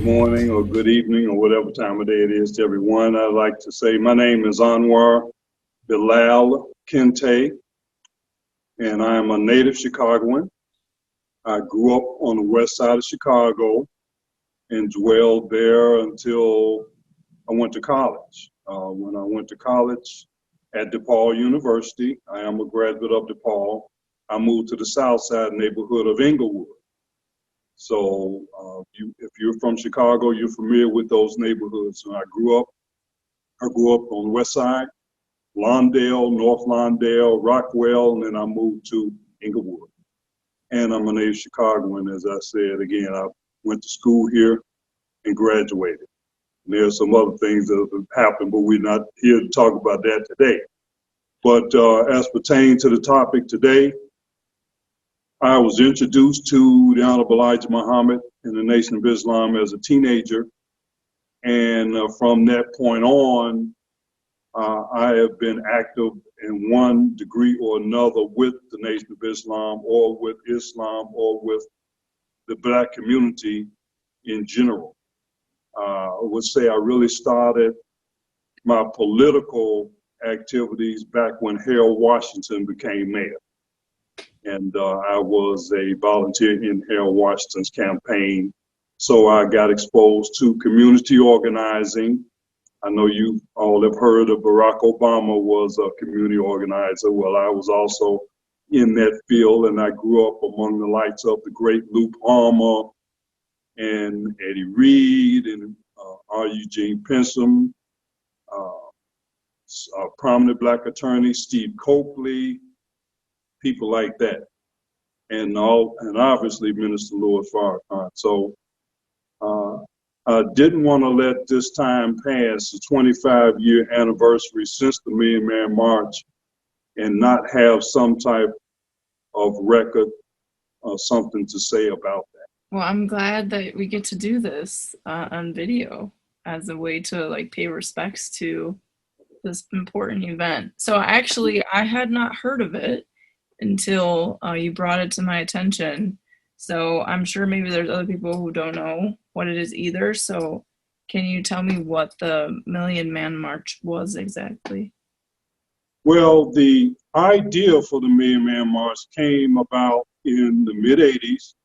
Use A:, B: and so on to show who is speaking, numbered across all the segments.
A: morning or good evening or whatever time of day it is to everyone. I'd like to say my name is Anwar Bilal Kente, and I am a native Chicagoan. I grew up on the west side of Chicago and dwelled there until I went to college. When I went to college at DePaul University, I am a graduate of DePaul. I moved to the south side neighborhood of Inglewood. So if you're from Chicago, you're familiar with those neighborhoods. So I grew up on the west side, Lawndale, North Lawndale, Rockwell, and then I moved to Inglewood. And I'm a native Chicagoan, as I said. Again, I went to school here and graduated. And there's some other things that have happened, but we're not here to talk about that today. But as pertaining to the topic today, I was introduced to the Honorable Elijah Muhammad and the Nation of Islam as a teenager. And from that point on, I have been active in one degree or another with the Nation of Islam or with Islam or with the Black community in general. I would say I really started my political activities back when Harold Washington became mayor. And I was a volunteer in Harold Washington's campaign. So I got exposed to community organizing. I know you all have heard of Barack Obama was a community organizer. Well, I was also in that field, and I grew up among the likes of the great Lou Palmer and Eddie Reed and R. Eugene Pensum, prominent Black attorney Steve Copley, people like that, and obviously Minister Louis Farrakhan. So I didn't want to let this time pass, the 25-year anniversary since the Million Man March, and not have some type of record or something to say about that.
B: Well, I'm glad that we get to do this on video as a way to pay respects to this important event. So actually, I had not heard of it until you brought it to my attention. So I'm sure maybe there's other people who don't know what it is either. So can you tell me what the Million Man March was exactly?
A: Well, the idea for the Million Man March came about in the mid-'80s.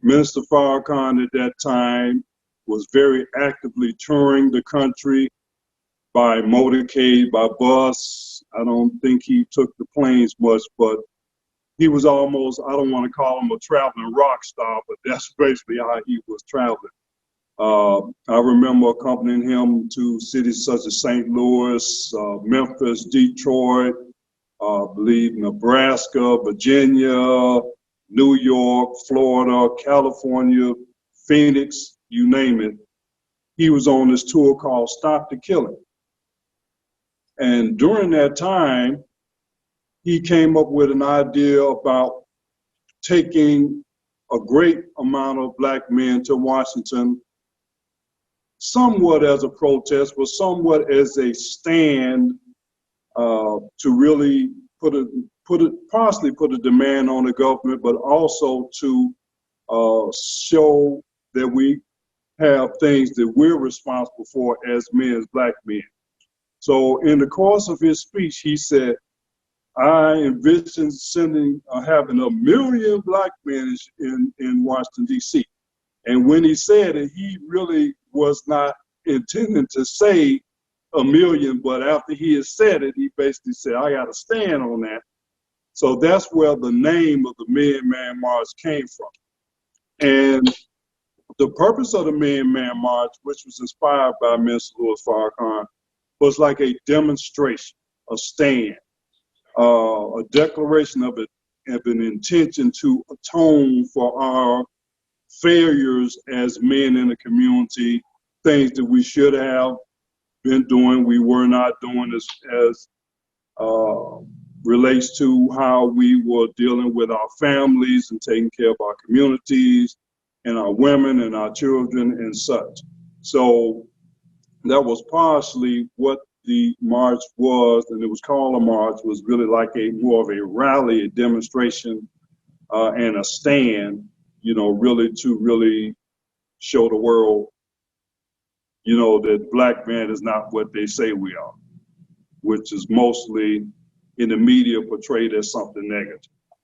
A: Minister Farrakhan at that time was very actively touring the country by motorcade, by bus. I don't think he took the planes much, but he was almost, I don't want to call him a traveling rock star, but that's basically how he was traveling. I remember accompanying him to cities such as St. Louis, Memphis, Detroit, I believe Nebraska, Virginia, New York, Florida, California, Phoenix, you name it. He was on this tour called Stop the Killing. And during that time, he came up with an idea about taking a great amount of Black men to Washington, somewhat as a protest, but somewhat as a stand to really possibly put a demand on the government, but also to show that we have things that we're responsible for as men, as Black men. So in the course of his speech, he said, I envision having 1 million Black men in Washington, D.C. And when he said it, he really was not intending to say 1 million, but after he had said it, he basically said, I got to stand on that. So that's where the name of the Million Man March came from. And the purpose of the Million Man March, which was inspired by Minister Louis Farrakhan, was like a demonstration, a stand, a declaration of an intention to atone for our failures as men in the community, things that we should have been doing, we were not doing as relates to how we were dealing with our families and taking care of our communities and our women and our children and such. So that was partially what the march was, and it was called a march, was really like more of a rally, a demonstration, and a stand, really to really show the world that black man is not what they say we are, which is mostly in the media portrayed as something negative.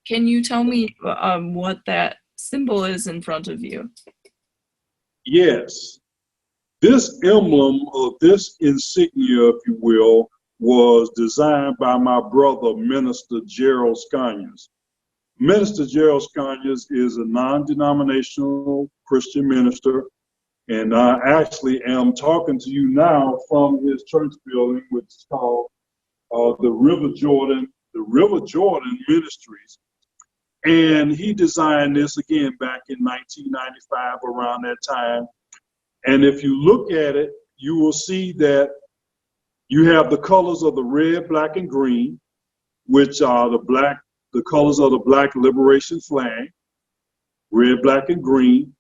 B: Can you tell me what that symbol is in front of you?
A: Yes. This emblem, or this insignia, if you will, was designed by my brother, Minister Gerald Scanias. Minister Gerald Scanias is a non-denominational Christian minister, and I actually am talking to you now from his church building, which is called the River Jordan Ministries. And he designed this again back in 1995, around that time. And if you look at it, you will see that you have the colors of the red, black, and green, which are the colors of the Black Liberation Flag, red, black, and green.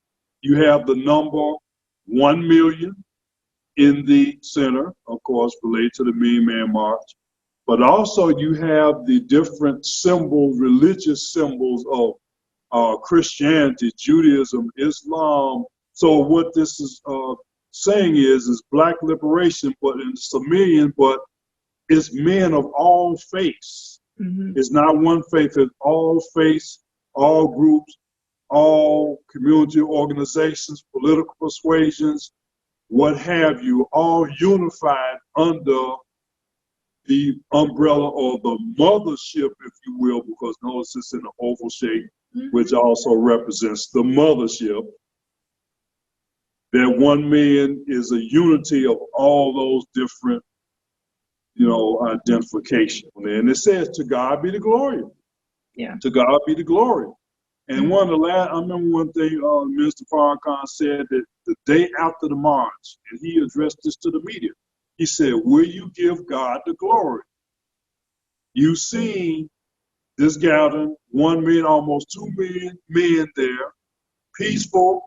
A: You have the number 1 million in the center, of course, related to the Million Man March. But also you have the different symbols, religious symbols of Christianity, Judaism, Islam. So what this is saying is black liberation, but it's a million, but it's men of all faiths. Mm-hmm. It's not one faith, it's all faiths, all groups, all community organizations, political persuasions, what have you, all unified under the umbrella or the mothership, if you will, because notice it's in an oval shape, mm-hmm. which also represents the mothership. That 1 million is a unity of all those different, identification. And it says, to God be the glory. Yeah. To God be the glory. And mm-hmm. I remember one thing Minister Farrakhan said, that the day after the march, and he addressed this to the media, he said, will you give God the glory? You see this gathering, 1 million, almost 2 million men there, peaceful.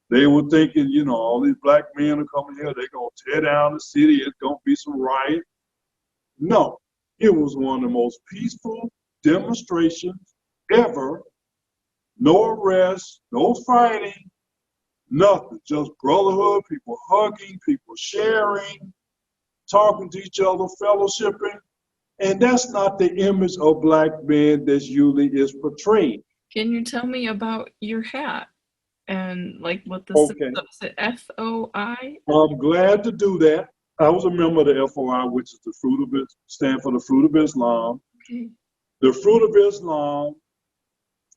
A: They were thinking, all these black men are coming here, they're going to tear down the city, it's going to be some riot. No, it was one of the most peaceful demonstrations ever. No arrests, no fighting, nothing, just brotherhood, people hugging, people sharing, talking to each other, fellowshipping. And that's not the image of black men that usually is portrayed.
B: Can you tell me about your hat and what the symbol is? It FOI?
A: I'm glad to do that. I was a member of the FOI, which is the Fruit of stand for the Fruit of Islam. Okay. The Fruit of Islam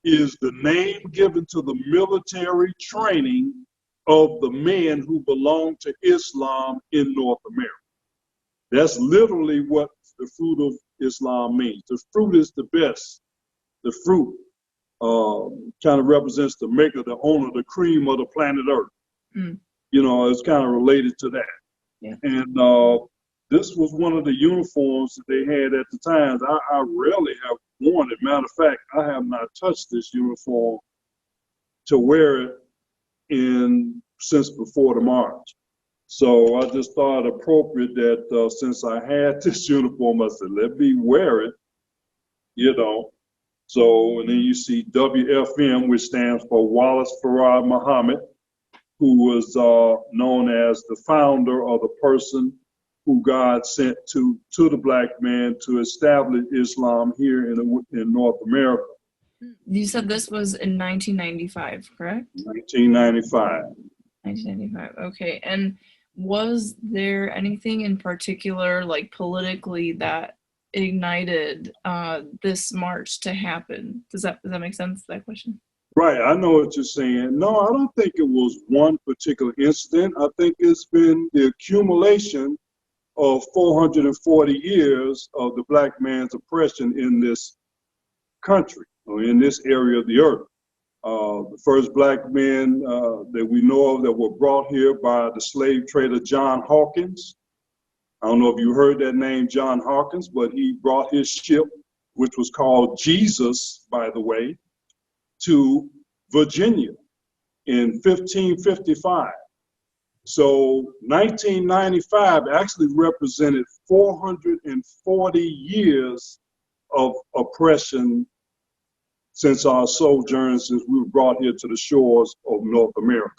A: is the name given to the military training of the men who belong to Islam in North America. That's literally what the Fruit of Islam means. The fruit is the best. The fruit kind of represents the maker, the owner, the cream of the planet Earth. Mm. It's kind of related to that. Yeah. And this was one of the uniforms that they had at the time. I rarely have worn it. Matter of fact, I have not touched this uniform to wear it since before the march. So I just thought it appropriate that since I had this uniform, I said, let me wear it, So, and then you see WFM, which stands for Wallace Farad Muhammad, who was known as the founder or the person who God sent to the black man to establish Islam here in North America.
B: You said this was in 1995, correct?
A: 1995.
B: 1995, okay. And was there anything in particular, politically, that ignited this march to happen? Does that make sense, that question?
A: Right, I know what you're saying. No, I don't think it was one particular incident. I think it's been the accumulation of 440 years of the black man's oppression in this country, or in this area of the earth. The first black men that we know of that were brought here by the slave trader John Hawkins. I don't know if you heard that name, John Hawkins, but he brought his ship, which was called Jesus, by the way, to Virginia in 1555. So 1995 actually represented 440 years of oppression since our sojourn, since we were brought here to the shores of North America.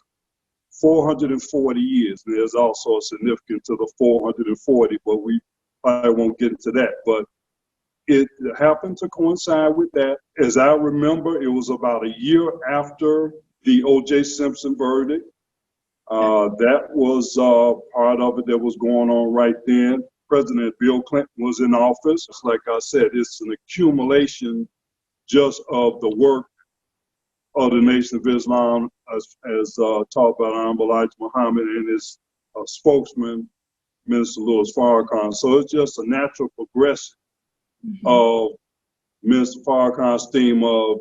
A: 440 years. There's also a significance to the 440, but we probably won't get into that. But it happened to coincide with that. As I remember, it was about a year after the O.J. Simpson verdict. That was part of it that was going on right then. President Bill Clinton was in office. Like I said, it's an accumulation just of the work of the Nation of Islam as taught by Honorable Elijah Muhammad and his spokesman, Minister Louis Farrakhan. So it's just a natural progression of Minister Farrakhan's theme of,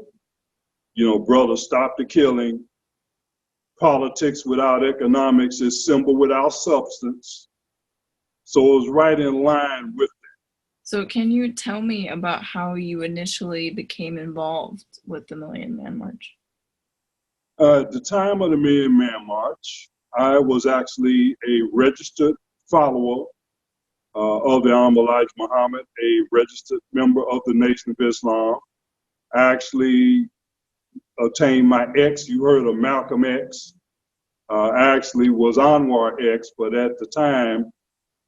A: brother, stop the killing. Politics without economics is symbol without substance. So it was right in line with that.
B: So can you tell me about how you initially became involved with the Million Man March?
A: At the time of the Million Man March, I was actually a registered follower of the Honorable Elijah Muhammad, a registered member of the Nation of Islam. I actually obtained my X. You heard of Malcolm X. I actually was Anwar X, but at the time,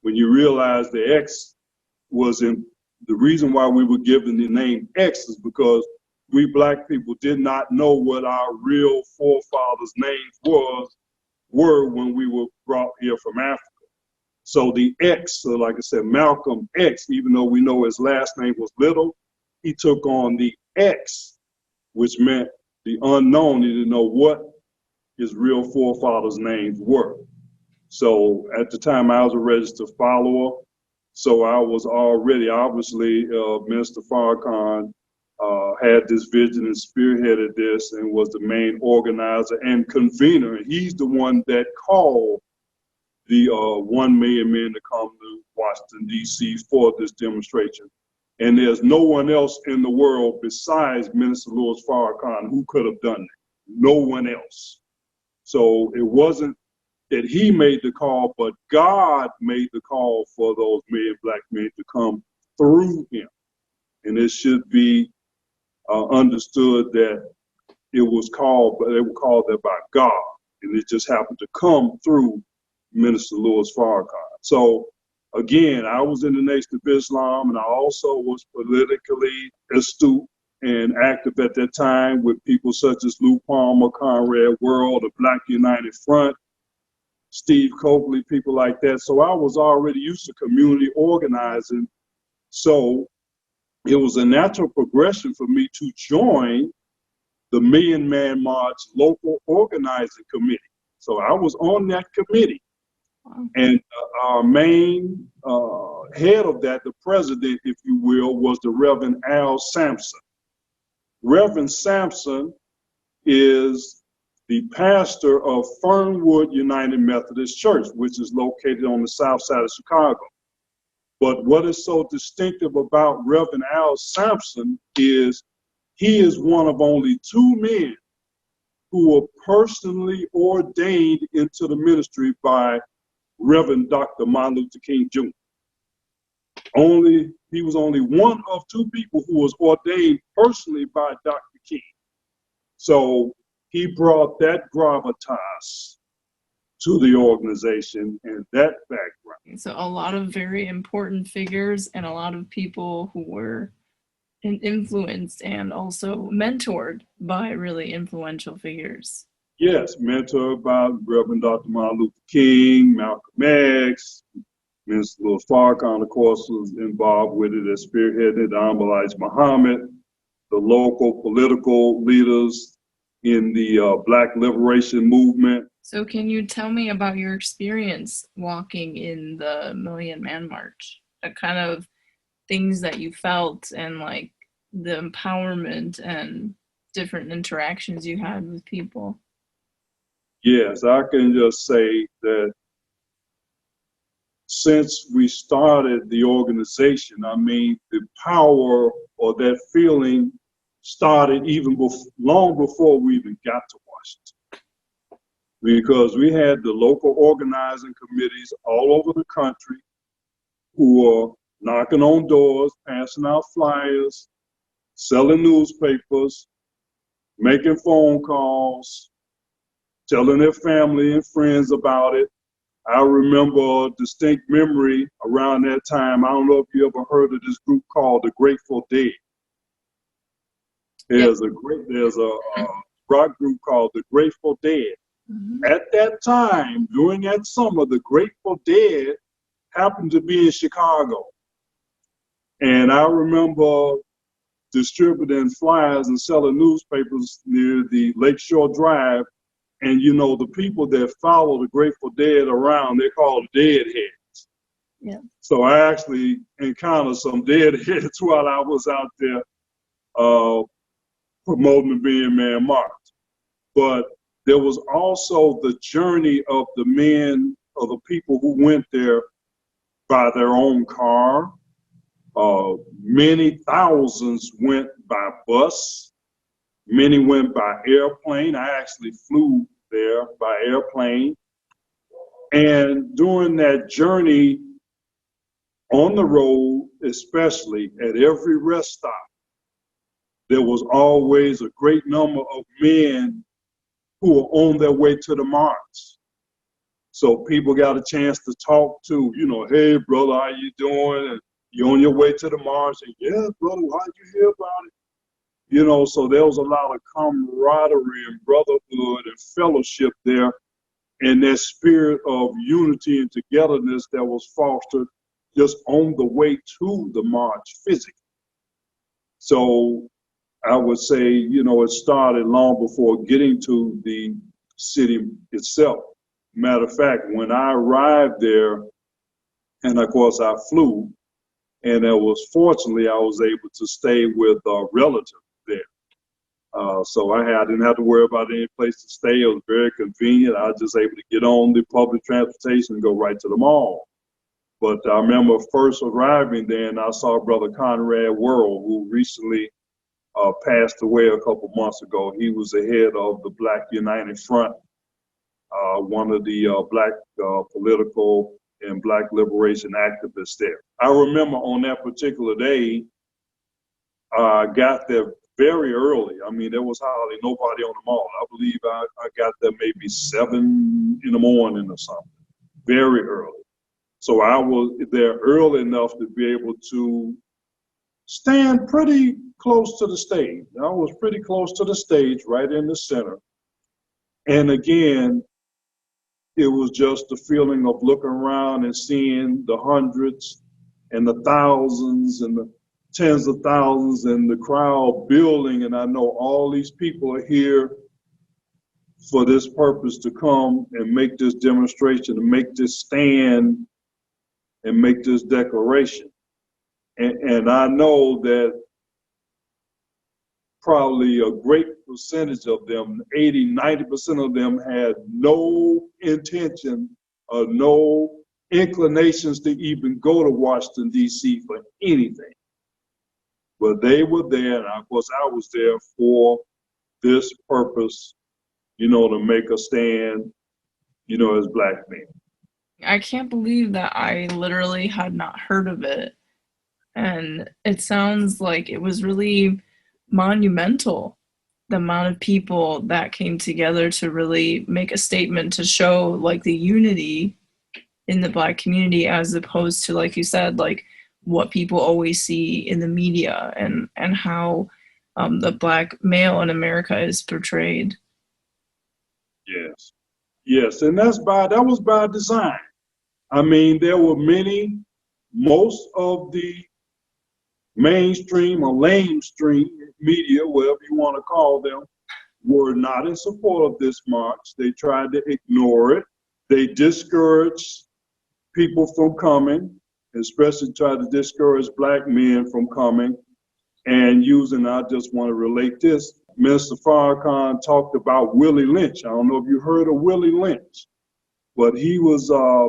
A: when you realize the X was in, the reason why we were given the name X is because we black people did not know what our real forefathers' names were when we were brought here from Africa. So the X, so like I said, Malcolm X, even though we know his last name was Little, he took on the X, which meant the unknown. He didn't know what his real forefathers' names were. So at the time, I was a registered follower. So I was already, obviously, Minister Farrakhan had this vision and spearheaded this and was the main organizer and convener. And he's the one that called the 1 million men to come to Washington, D.C. for this demonstration. And there's no one else in the world besides Minister Louis Farrakhan who could have done that. No one else. So it wasn't that he made the call, but God made the call for those million black men to come through him. And it should be understood that it was called, but they were called there by God. And it just happened to come through Minister Louis Farrakhan. So again, I was in the Nation of Islam, and I also was politically astute and active at that time with people such as Lou Palmer, Conrad World, the Black United Front, Steve Coakley, people like that. So I was already used to community organizing. So it was a natural progression for me to join the Million Man March local organizing committee. So I was on that committee. And our main head of that, the president, if you will, was the Reverend Al Sampson. Reverend Sampson is the pastor of Fernwood United Methodist Church, which is located on the south side of Chicago. But what is so distinctive about Reverend Al Sampson is he is one of only 2 men who were personally ordained into the ministry by Reverend Dr. Martin Luther King Jr. He was only one of 2 people who was ordained personally by Dr. King. So he brought that gravitas to the organization and that background.
B: So a lot of very important figures and a lot of people who were influenced and also mentored by really influential figures.
A: Yes, mentored by Reverend Dr. Martin Luther King, Malcolm X, Minister Louis Farrakhan, of course, was involved with it as spearheaded, Honorable Elijah Muhammad, the local political leaders in the Black Liberation Movement.
B: So can you tell me about your experience walking in the Million Man March? The kind of things that you felt and like the empowerment and different interactions you had with people?
A: Yes, I can just say that since we started the organization, I mean, the power or that feeling started even long before we even got to Washington. Because we had the local organizing committees all over the country who were knocking on doors, passing out flyers, selling newspapers, making phone calls, telling their family and friends about it. I remember a distinct memory around that time. I don't know if you ever heard of this group called the Grateful Dead. There's a rock group called the Grateful Dead.
B: Mhm.
A: At that time, during that summer, the Grateful Dead happened to be in Chicago. And I remember distributing flyers and selling newspapers near the Lakeshore Drive. And, you know, the people that follow the Grateful Dead around, they're called Deadheads.
B: Yeah.
A: So I actually encountered some Deadheads while I was out there promoting the Million Man March. But there was also the journey of the men, of the people who went there by their own car. Many thousands went by bus. Many went by airplane. I actually flew there by airplane. And during that journey on the road, especially at every rest stop, there was always a great number of men who were on their way to the march. So people got a chance to talk to, you know, hey, brother, how you doing? And you on your way to the march? And yeah, brother, how'd you hear about it? You know, so there was a lot of camaraderie and brotherhood and fellowship there, and that spirit of unity and togetherness that was fostered just on the way to the march physically. So I would say, you know, it started long before getting to the city itself. Matter of fact, when I arrived there, and of course I flew, and fortunately I was able to stay with a relative there. So I didn't have to worry about any place to stay. It was very convenient. I was just able to get on the public transportation and go right to the mall. But I remember first arriving there, and I saw Brother Conrad Worrell, who recently passed away a couple months ago. He was the head of the Black United Front, one of the black political and black liberation activists there. I remember on that particular day, I got there very early. I mean, there was hardly nobody on the mall. I believe I got there maybe 7 in the morning or something, very early. So I was there early enough to be able to stand pretty close to the stage. I was pretty close to the stage, right in the center. And again, it was just the feeling of looking around and seeing the hundreds and the thousands and the tens of thousands and the crowd building. And I know all these people are here for this purpose, to come and make this demonstration, to make this stand and make this declaration. And I know that probably a great percentage of them, 80, 90% of them, had no intention or no inclinations to even go to Washington, D.C. for anything. But they were there, and of course I was there for this purpose, you know, to make a stand, you know, as black men.
B: I can't believe that I literally had not heard of it. And it sounds like it was really monumental, the amount of people that came together to really make a statement to show like the unity in the black community, as opposed to, like you said, like what people always see in the media and how the black male in America is portrayed.
A: Yes, and that was by design. I mean, there were most of the mainstream or lamestream media, whatever you want to call them, were not in support of this march. They tried to ignore it. They discouraged people from coming, especially tried to discourage black men from coming. And I just want to relate this, Minister Farrakhan talked about Willie Lynch. I don't know if you heard of Willie Lynch, but he was a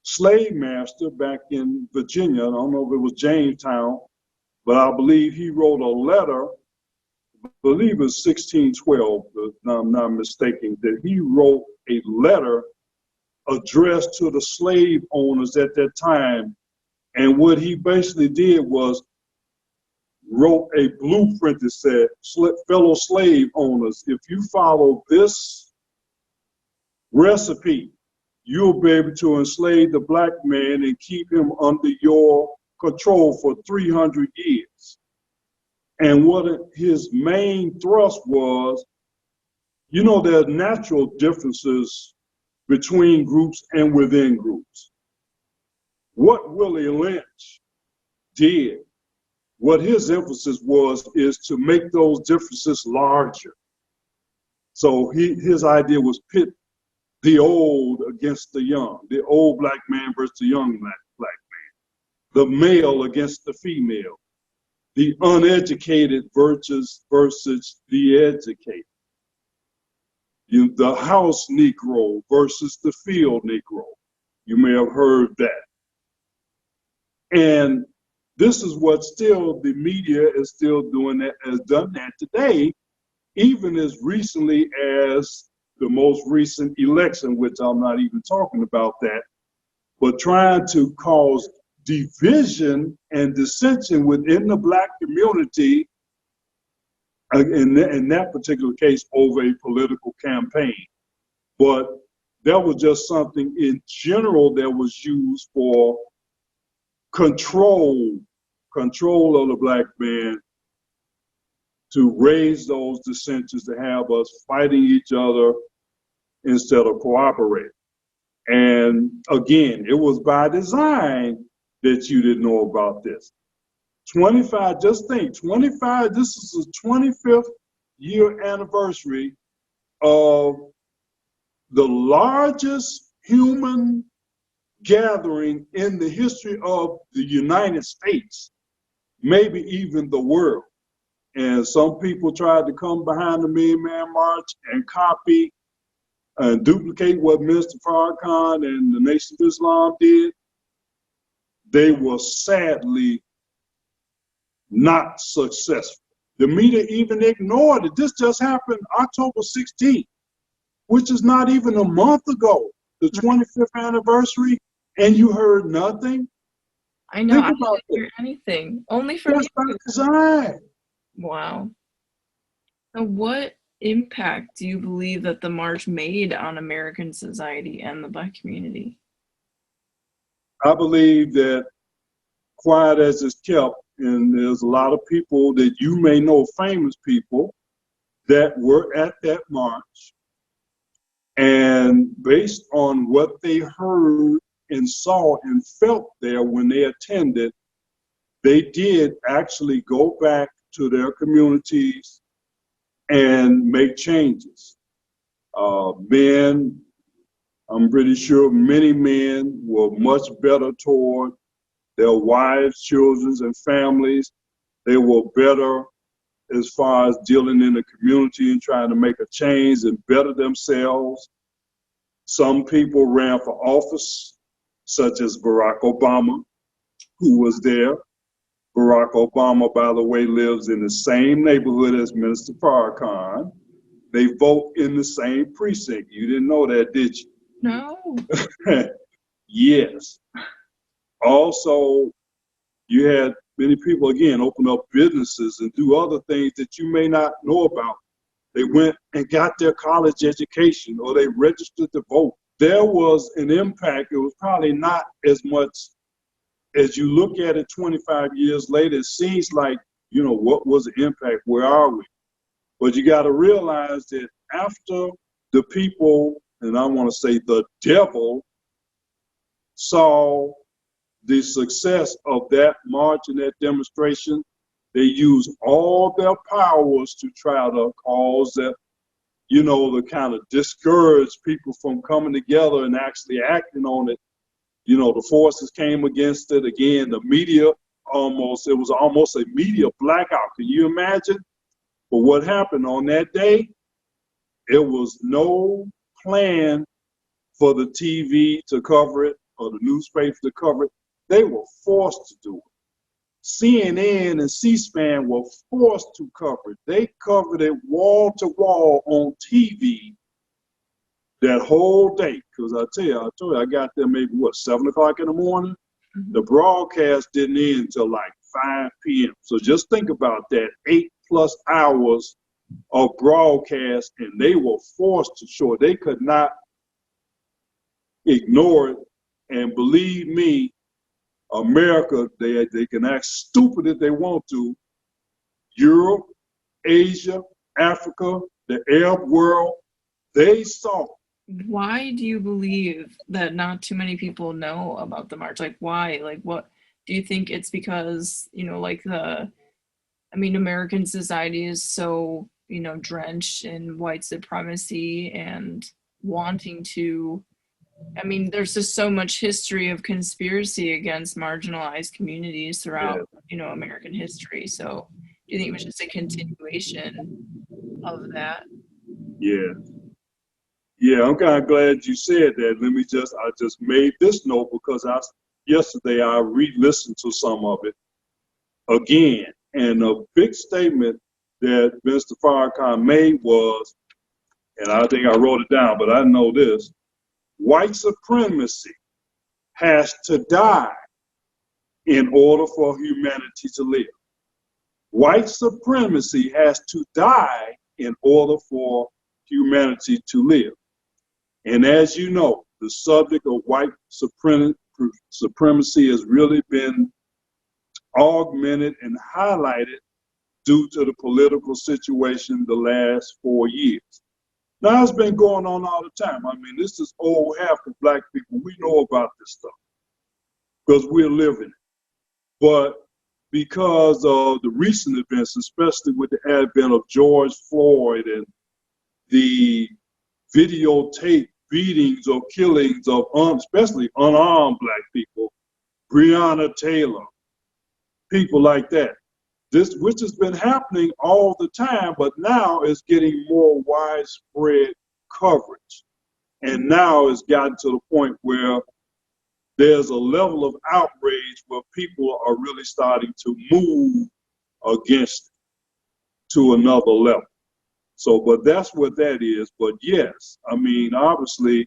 A: slave master back in Virginia. I don't know if it was Jamestown, but I believe he wrote a letter, I believe it was 1612, if I'm not mistaken, that he wrote a letter addressed to the slave owners at that time. And what he basically did was wrote a blueprint that said, fellow slave owners, if you follow this recipe. You'll be able to enslave the black man and keep him under your control for 300 years. And what his main thrust was, you know, there are natural differences between groups and within groups. What Willie Lynch did, what his emphasis was, is to make those differences larger. So his idea was pit the old against the young, the old black man versus the young black man, the male against the female, the uneducated versus the educated, the house Negro versus the field Negro. You may have heard that. And this is what still the media is still doing, that has done that today, even as recently as the most recent election, which I'm not even talking about that, but trying to cause division and dissension within the black community, in that particular case, over a political campaign. But that was just something in general that was used for control of the black man, to raise those dissensions, to have us fighting each other instead of cooperating. And again, it was by design that you didn't know about this. 25, just think, 25, this is the 25th year anniversary of the largest human gathering in the history of the United States, maybe even the world. And some people tried to come behind the Million Man March and copy and duplicate what Mr. Farrakhan and the Nation of Islam did. They were sadly not successful. The media even ignored it. This just happened October 16th, which is not even a month ago, the 25th anniversary, and you heard nothing?
B: I know, I didn't hear anything. Only for
A: That's by design.
B: Wow. So what impact do you believe that the march made on American society and the black community?
A: I believe that, quiet as it's kept, and there's a lot of people that you may know, famous people, that were at that march, and based on what they heard and saw and felt there when they attended, they did actually go back to their communities and make changes. Men, I'm pretty sure many men were much better toward their wives, children, and families. They were better as far as dealing in the community and trying to make a change and better themselves. Some people ran for office, such as Barack Obama, who was there. Barack Obama, by the way, lives in the same neighborhood as Minister Farrakhan. They vote in the same precinct. You didn't know that, did you?
B: No.
A: Yes. Also, you had many people, again, open up businesses and do other things that you may not know about. They went and got their college education, or they registered to vote. There was an impact. It was probably not as much as you look at it 25 years later. It seems like, you know, what was the impact? Where are we? But you got to realize that after the people, and I want to say the devil, saw the success of that march and that demonstration, they used all their powers to try to cause that, you know, to kind of discourage people from coming together and actually acting on it. You know, the forces came against it. Again, the media it was almost a media blackout. Can you imagine? But what happened on that day, it was no plan for the TV to cover it or the newspaper to cover it. They were forced to do it. CNN and C-SPAN were forced to cover it. They covered it wall to wall on TV that whole day. Because I told you, I got there maybe, 7 o'clock in the morning? Mm-hmm. The broadcast didn't end until like 5 p.m. So just think about that, 8+ hours of broadcast, and they were forced to show it. They could not ignore it. And believe me, America, they can act stupid if they want to. Europe, Asia, Africa, the Arab world, they saw.
B: Why do you believe that not too many people know about the march? Like, why? Like, what do you think it's because, like I mean, American society is so, drenched in white supremacy and wanting to, I mean, there's just so much history of conspiracy against marginalized communities
A: Yeah,
B: throughout, American history. So, do you think it was just a continuation of that?
A: yeah, yeah. I'm kind of glad you said that. I just made this note because yesterday I re-listened to some of it again, and a big statement that Mr. Farrakhan made was, and I think I wrote it down, but I know this: white supremacy has to die in order for humanity to live. White supremacy has to die in order for humanity to live. And as you know, the subject of white supremacy has really been augmented and highlighted due to the political situation the last 4 years. Now, it's been going on all the time. I mean, this is old half of black people. We know about this stuff because we're living it. But because of the recent events, especially with the advent of George Floyd and the videotape beatings or killings of especially unarmed black people, Breonna Taylor, people like that. This, which has been happening all the time, but now it's getting more widespread coverage. And now it's gotten to the point where there's a level of outrage where people are really starting to move against it to another level. So, but that's what that is. But yes, I mean, obviously,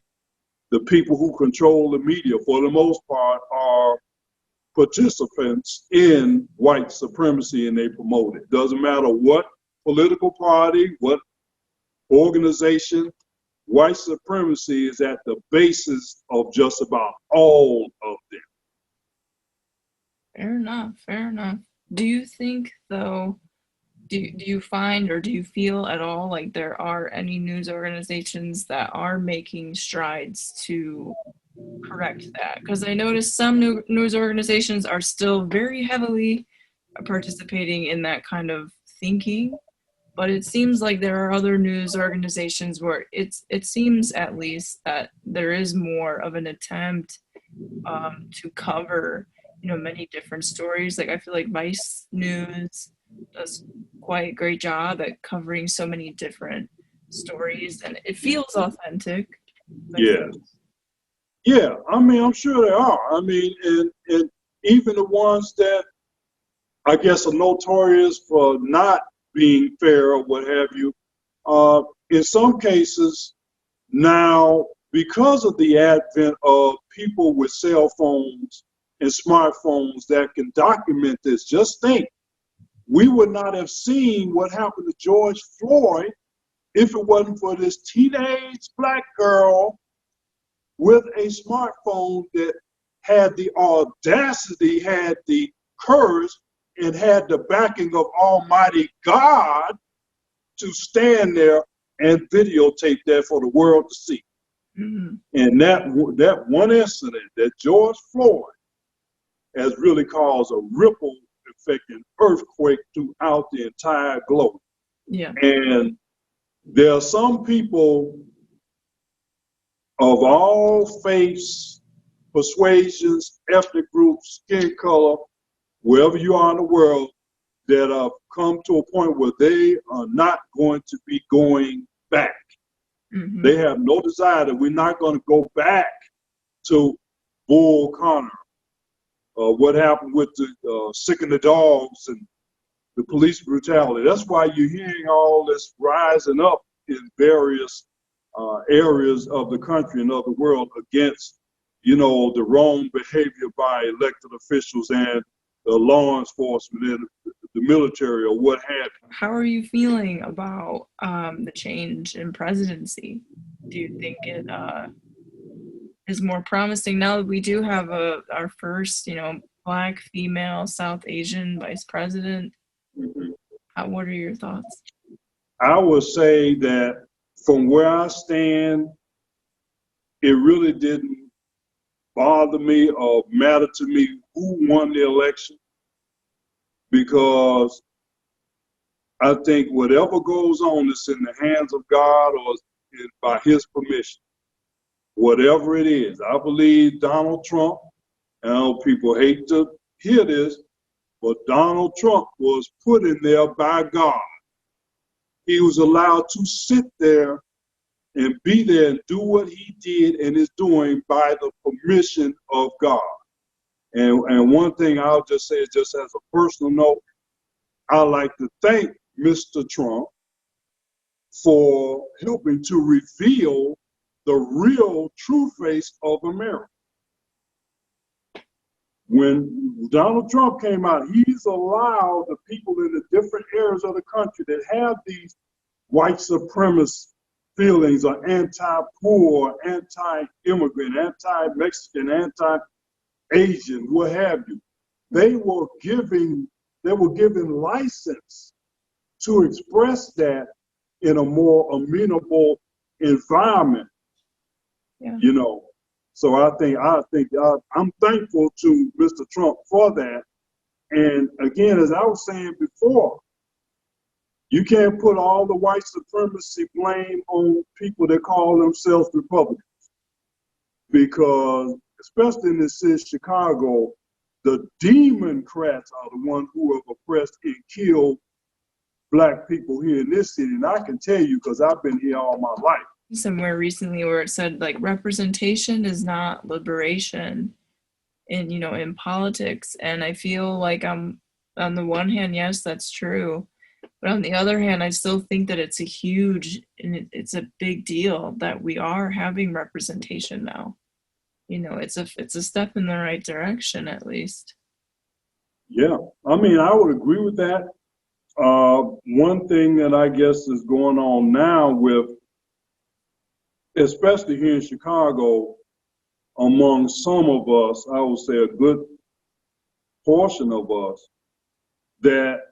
A: the people who control the media, for the most part, are participants in white supremacy, and they promote it. Doesn't matter what political party, what organization, white supremacy is at the basis of just about all of them.
B: Fair enough, fair enough. Do you think, though, do you find or do you feel at all like there are any news organizations that are making strides to correct that? Because I noticed some news organizations are still very heavily participating in that kind of thinking, but it seems like there are other news organizations where it seems at least that there is more of an attempt to cover many different stories. Like I feel like Vice News does quite a great job at covering so many different stories, and it feels authentic. I
A: Yeah,
B: think.
A: yeah. I mean, I'm sure there are. I mean, and even the ones that I guess are notorious for not being fair or what have you. In some cases, now, because of the advent of people with cell phones and smartphones that can document this, just think, we would not have seen what happened to George Floyd if it wasn't for this teenage black girl with a smartphone that had the audacity, had the courage, and had the backing of Almighty God to stand there and videotape that for the world to see.
B: Mm-hmm.
A: And that one incident, that George Floyd, has really caused a ripple effect and earthquake throughout the entire globe.
B: Yeah.
A: And there are some people of all faiths, persuasions, ethnic groups, skin color, wherever you are in the world, that have come to a point where they are not going to be going back.
B: Mm-hmm.
A: They have no desire that we're not going to go back to Bull Connor, what happened with the sicking the dogs and the police brutality. That's why you're hearing all this rising up in various areas of the country and of the world against, the wrong behavior by elected officials and the law enforcement and the military or what have you.
B: How are you feeling about the change in presidency? Do you think is more promising now that we do have our first, Black female South Asian vice president.
A: Mhm.
B: What are your thoughts?
A: I would say that from where I stand, it really didn't bother me or matter to me who won the election, because I think whatever goes on is in the hands of God or is by his permission, whatever it is. I believe Donald Trump, and I know people hate to hear this, but Donald Trump was put in there by God. He was allowed to sit there and be there and do what he did and is doing by the permission of God. And one thing I'll just say, just as a personal note, I'd like to thank Mr. Trump for helping to reveal the real true face of America. When Donald Trump came out, he's allowed the people in the different areas of the country that have these white supremacist feelings, or anti-poor, anti-immigrant, anti-Mexican, anti-Asian, what have you. They were given license to express that in a more amenable environment,
B: Yeah.
A: So I'm thankful to Mr. Trump for that. And again, as I was saying before, you can't put all the white supremacy blame on people that call themselves Republicans, because especially in the city of Chicago, the Democrats are the ones who have oppressed and killed Black people here in this city. And I can tell you, because I've been here all my life.
B: Somewhere recently where it said like representation is not liberation in politics. And I feel like I'm, on the one hand, yes, that's true. But on the other hand, I still think that it's it's a big deal that we are having representation now. It's a step in the right direction, at least.
A: Yeah, I mean, I would agree with that. One thing that I guess is going on now especially here in Chicago, among some of us, I would say a good portion of us, that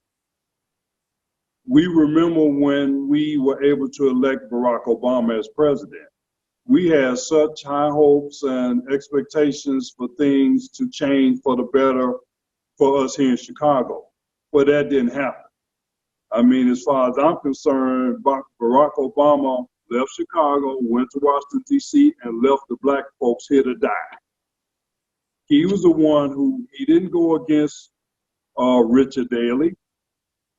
A: we remember when we were able to elect Barack Obama as president. We had such high hopes and expectations for things to change for the better for us here in Chicago, but that didn't happen. I mean, as far as I'm concerned, Barack Obama left Chicago, went to Washington, D.C., and left the Black folks here to die. He was the one he didn't go against Richard Daley.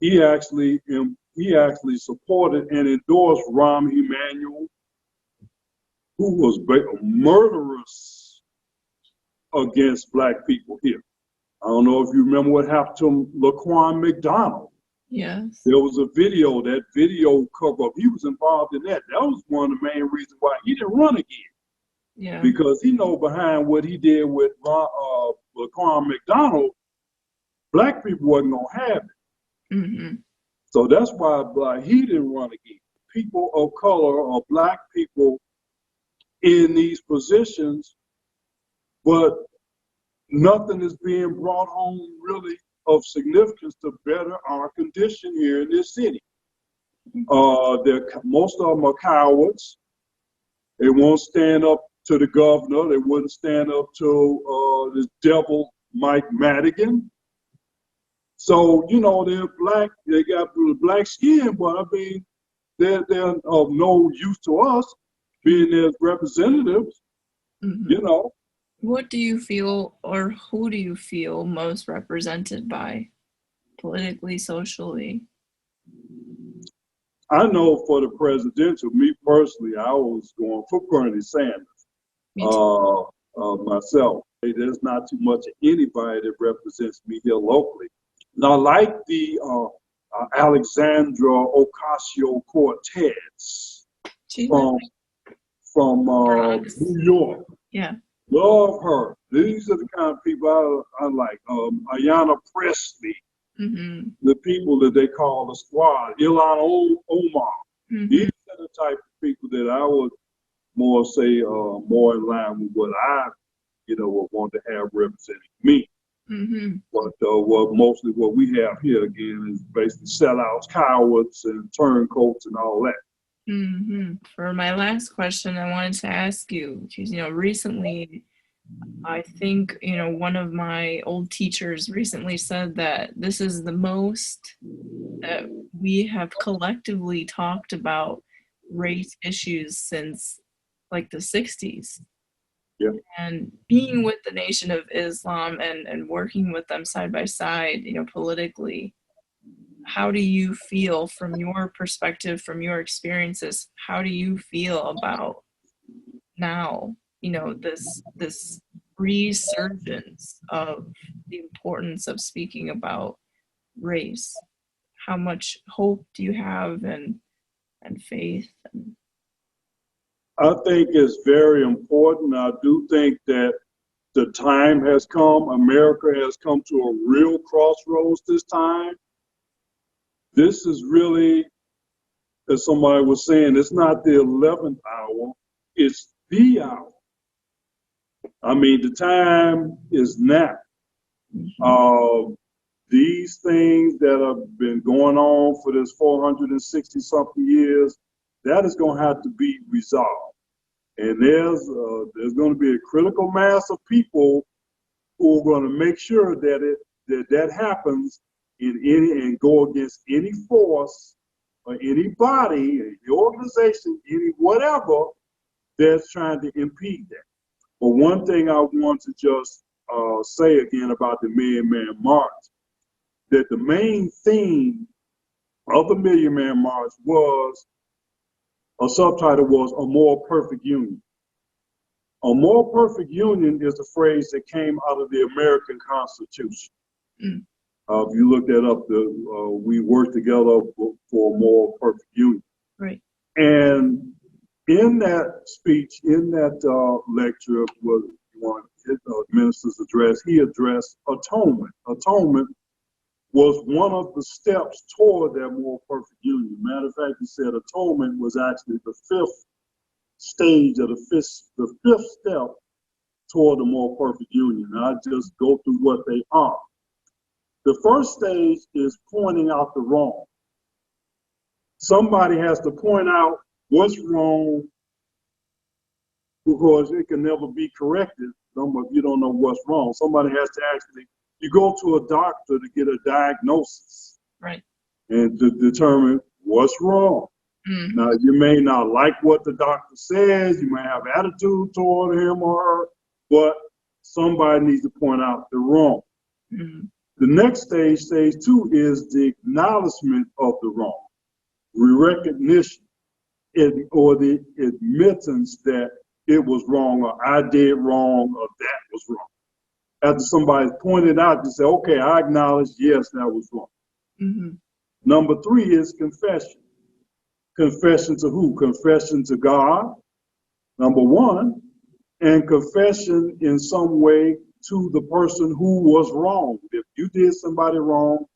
A: He actually supported and endorsed Rahm Emanuel, who was murderous against Black people here. I don't know if you remember what happened to Laquan McDonald.
B: Yes.
A: There was a that video cover-up. He was involved in that. That was one of the main reasons why he didn't run again.
B: Yeah.
A: Because he know behind what he did with Laquan McDonald, Black people wasn't going to have it.
B: Mm-hmm.
A: So that's why he didn't run again. People of color or Black people in these positions, but nothing is being brought home really of significance to better our condition here in this city. Most of them are cowards. They won't stand up to the governor. They wouldn't stand up to this devil Mike Madigan. So, they're Black. They got Black skin, but I mean, they're of no use to us being their representatives.
B: Mm-hmm. What do you feel, or who do you feel most represented by, politically, socially?
A: I know for the presidential, me personally, I was going for Bernie Sanders. Myself. There's not too much of anybody that represents me here locally. Now, like the Alexandra Ocasio-Cortez from New York.
B: Yeah.
A: Love her. These are the kind of people I like. Ayanna Pressley, the people that they call the squad. Ilhan Omar. These are the type of people that I would more say more in line with what I, would want to have representing me.
B: Mm-hmm.
A: But what mostly what we have here again is basically sellouts, cowards, and turncoats and all that.
B: Mm-hmm. For my last question, I wanted to ask you, because recently, I think one of my old teachers recently said that this is the most that we have collectively talked about race issues since like the 60s.
A: Yeah.
B: And being with the Nation of Islam and working with them side by side, politically, how do you feel from your perspective, from your experiences, how do you feel about now, this resurgence of the importance of speaking about race? How much hope do you have and faith?
A: I think it's very important. I do think that the time has come. America has come to a real crossroads this time. This is really, as somebody was saying, it's not the 11th hour, it's the hour. I mean, the time is now. These things that have been going on for this 460 something years, that is going to have to be resolved. And there's going to be a critical mass of people who are going to make sure that happens and go against any force or any body, any organization, any whatever that's trying to impede that. But one thing I want to just say again about the Million Man March, that the main theme of the Million Man March was, a subtitle was, A More Perfect Union. A more perfect union is a phrase that came out of the American Constitution.
B: Mm.
A: If you look that up, we work together for a more perfect union.
B: Right.
A: And in that speech, in that lecture, was one minister's address, he addressed atonement. Atonement was one of the steps toward that more perfect union. Matter of fact, he said atonement was actually the fifth stage of the fifth step toward a more perfect union. I just go through what they are. The first stage is pointing out the wrong. Somebody has to point out what's wrong, because it can never be corrected if you don't know what's wrong. Somebody has to actually, you go to a doctor to get a diagnosis.
B: Right.
A: And to determine what's wrong. Mm-hmm. Now, you may not like what the doctor says, you may have attitude toward him or her, but somebody needs to point out the wrong. Mm-hmm. The next stage, stage two, is the acknowledgement of the wrong, recognition, or the admittance that it was wrong, or I did wrong, or that was wrong. After somebody pointed out, you say, okay, I acknowledge, yes, that was wrong. Mm-hmm. Number three is confession. Confession to who? Confession to God, number one, and confession in some way to the person who was wrong. If you did somebody wrong,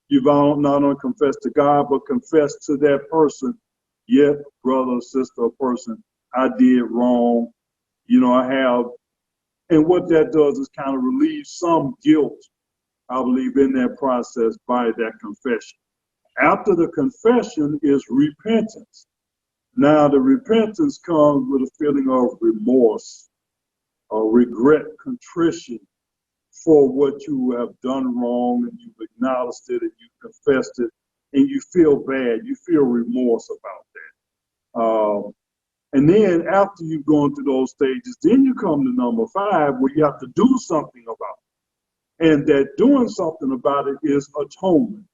A: you've not only confessed to God, but confess to that person, yet, brother, sister, or person, I did wrong. I have, and what that does is kind of relieve some guilt, I believe, in that process by that confession. After the confession is repentance. Now, the repentance comes with a feeling of remorse, or regret, contrition for what you have done wrong, and you've acknowledged it, and you confessed it, and you feel bad, you feel remorse about that. And then after you've gone through those stages, then you come to number 5, where you have to do something about it. And that doing something about it is atonement.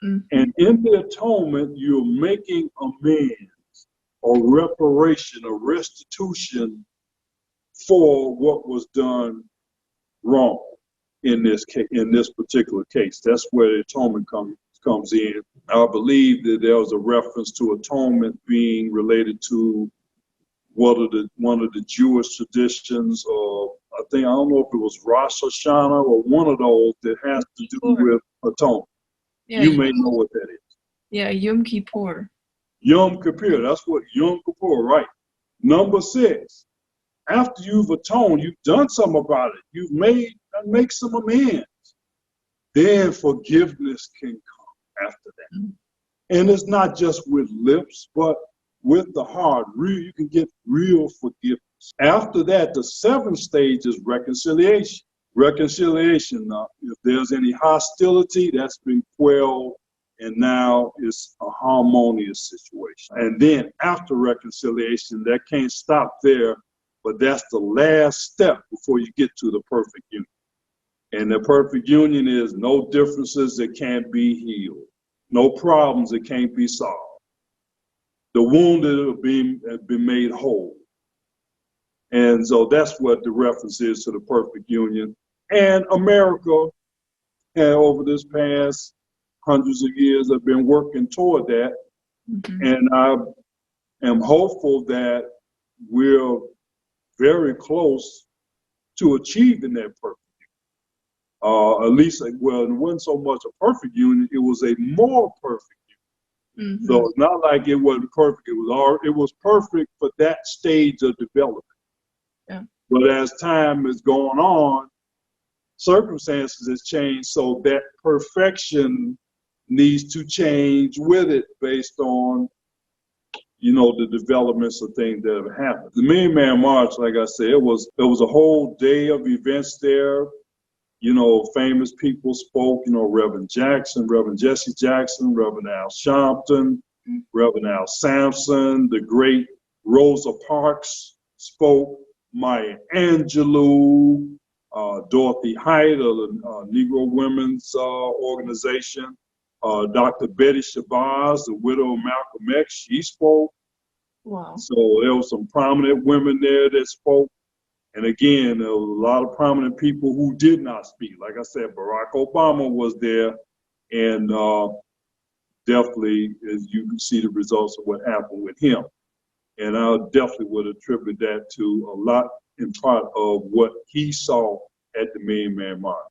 A: Mm-hmm. And in the atonement, you're making amends or reparation or restitution for what was done wrong in this case, in this particular case. That's where the atonement comes in. I believe that there was a reference to atonement being related to one of the Jewish traditions, or I don't know if it was Rosh Hashanah or one of those that has to do with atonement. Yeah, you may know what that is.
B: Yeah, Yom Kippur.
A: Yom Kippur, that's what Yom Kippur, right? Number 6, after you've atoned, you've done something about it, you've make some amends, then forgiveness can come after that. And it's not just with lips, but with the heart. You can get real forgiveness. After that, the 7th stage is reconciliation. Reconciliation, if there's any hostility, that's been quelled, and now it's a harmonious situation. And then after reconciliation, that can't stop there, but that's the last step before you get to the perfect union. And the perfect union is no differences that can't be healed, no problems that can't be solved. The wounded have been made whole. And so that's what the reference is to the perfect union. And America, over this past hundreds of years, have been working toward that. Mm-hmm. And I am hopeful that we're very close to achieving that perfect union. At least, well, it wasn't so much a perfect union, it was a more perfect union. Mm-hmm. So it's not like it wasn't perfect, it was perfect for that stage of development. Yeah. But as time is going on, circumstances has changed, so that perfection needs to change with it based on, the developments of things that have happened. The Million Man March, like I said, it was a whole day of events there. Famous people spoke, Reverend Jackson, Reverend Jesse Jackson, Reverend Al Sharpton, Reverend Al Sampson, the great Rosa Parks spoke, Maya Angelou, Dorothy Height of the Negro Women's Organization, Dr. Betty Shabazz, the widow of Malcolm X, she spoke. Wow. So there were some prominent women there that spoke. And again, there was a lot of prominent people who did not speak. Like I said, Barack Obama was there, and definitely, as you can see, the results of what happened with him. And I definitely would attribute that to a lot in part of what he saw at the Million Man March.